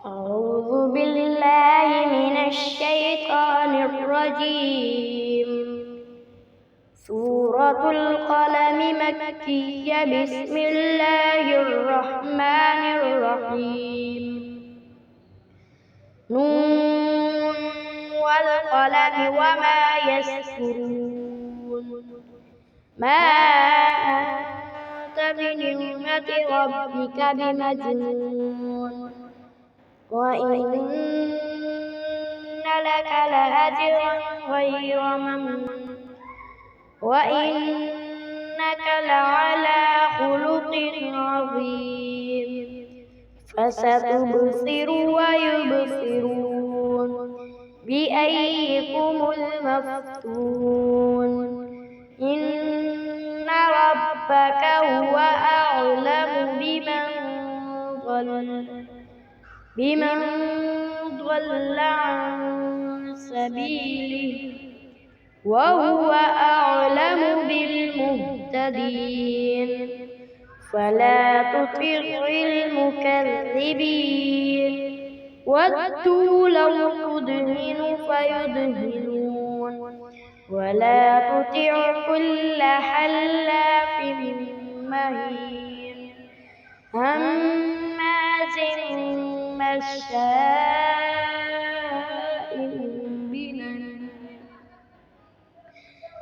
أعوذ بالله من الشيطان الرجيم. سورة القلم مكية. بسم الله الرحمن الرحيم. نون والقلم وما يسطرون. ما أنت بنعمة ربك بمجنون. وإن لك لأجرا غير ممنون. وإنك لعلى خلق عظيم. فستبصر ويبصرون بأيكم المفتون. إن ربك هو أعلم بمن ضل عن سبيله وهو أعلم بالمهتدين. فلا تطع المكذبين. ودوا لو تدهن فيدهنون. ولا تطع كل حلاف مهين هماز مشاء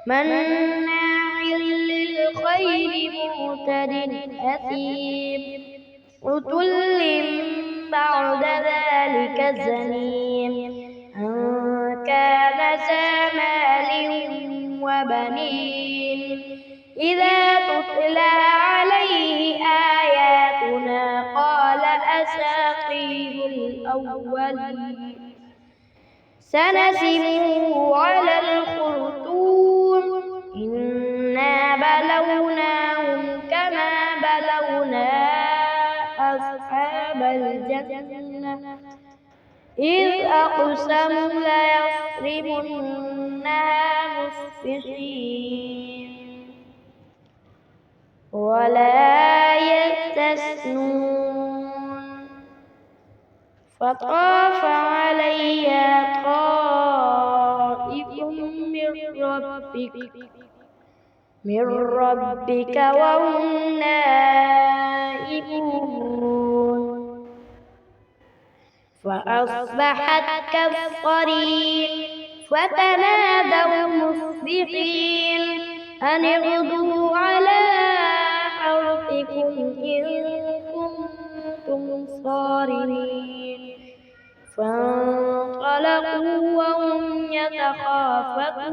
مناع للخير معتد أثيم. عتل بعد ذلك زنيم. أن كان ذا مال وبنين. إذا تتلى عليه آياتنا قال أساطير الأولين. سنسمه على الخرطوم. إنا بلوناهم كما بلونا أصحاب الجنة إذ أقسموا ليصرمنها مصبحين ولا يستثنون. فطاف عليها طائف من ربك وهم نائمون. فأصبحت كالصريم. فتنادوا مصبحين أن اغدوا على حرثكم إن كنتم صارمين. فانطلقوا وهم يتخافتون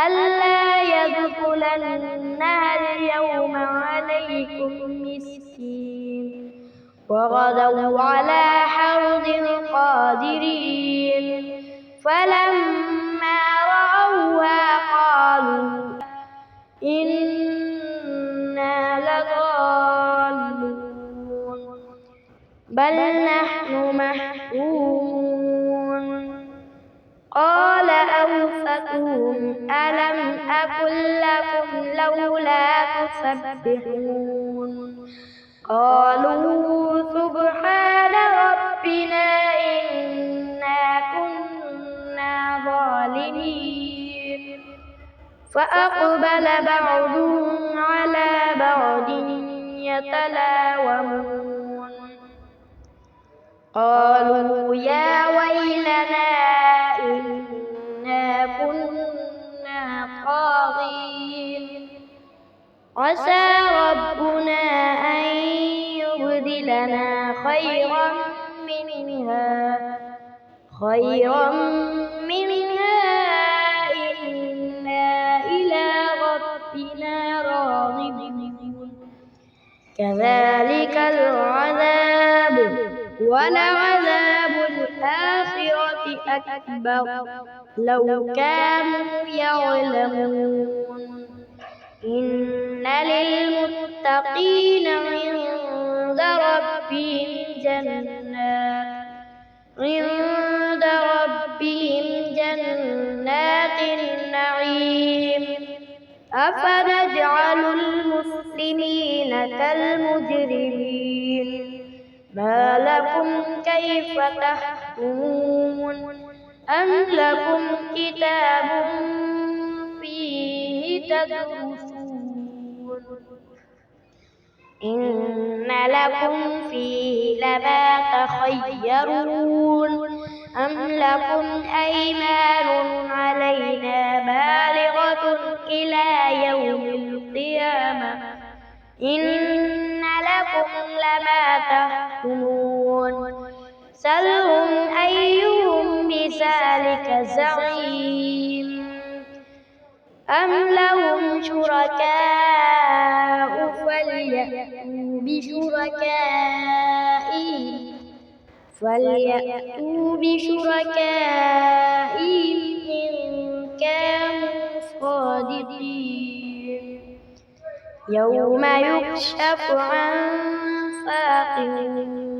ألا يدخلنها اليوم عليكم مسكين. وغدوا على حرد قادرين. فلما رأوها قالوا إنا لضالون بل نحن محرومون. قال أوسطهم ألم أقل لكم لولا تسبحون. قالوا سبحان ربنا إنا كنا ظالمين. فأقبل بعضهم على بعض يتلاومون. قالوا يا ويلنا إنا كنا طاغين. عسى ربنا أن يبدلنا خيرا منها إنا إلى ربنا راغبون. كذلك العذاب ولعذاب الآخرة أكبر لو كانوا يعلمون. إن للمتقين عند ربهم جنات النعيم. أفنجعل المسلمين كالمجرمين ما لكم كيف تحكمون أم لكم كتاب فيه تدرسون إن لكم فيه لما تخيرون أم لكم أيمان علينا بالغة إلى يوم القيامة إن لكم لما تحكمون سلهم أيهم بذلك زعيم أم لهم شركاء فليأتوا بشركائهم إن كانوا صادقين يوم يكشف عن ساق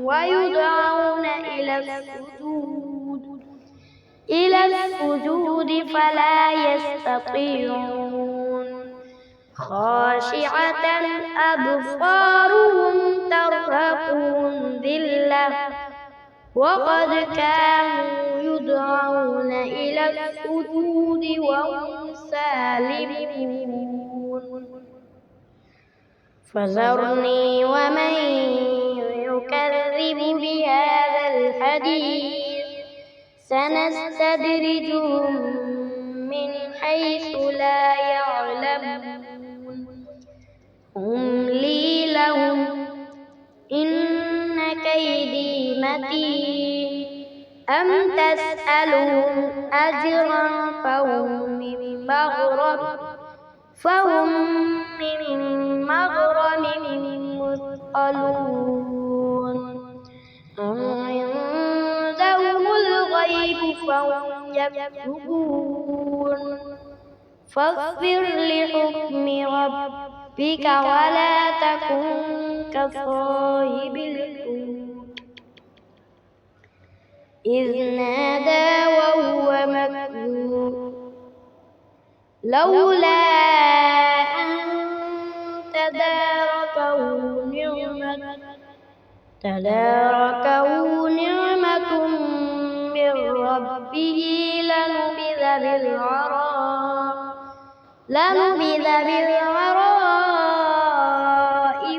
ويدعون إلى السجود فلا يستطيعون خاشعة أبصارهم ترهقهم ذلة وقد كانوا يدعون إلى السجود وهم سالمون فذرني ومن يكذب بهذا الحديث سنستدرجهم من حيث لا يعلمون أملي لهم إن كيدي متين أم تسألهم أجرا فهم من مغرم مثقلون أم عندهم الغيب فهم يكتبون فاصبر لحكم ربك ولا تكن كصاحب الحوت إذ نادى وهو مكذوب لولا أن تداركه نعمة من ربه لنبذ بالعراء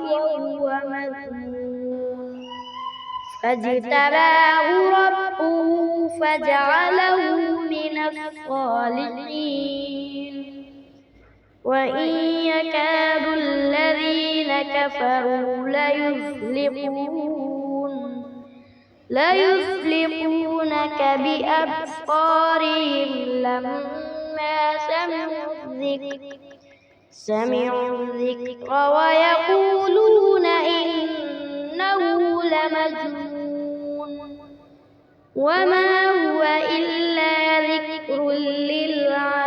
وهو مذموم فاجتباه ربه فجعله من الصالحين وإن يكاد الذين كفروا ليزلقونك بأبصارهم لما سمعوا الذكر ويقولون إنه لمجنون وما هو إلا ذكر للعالمين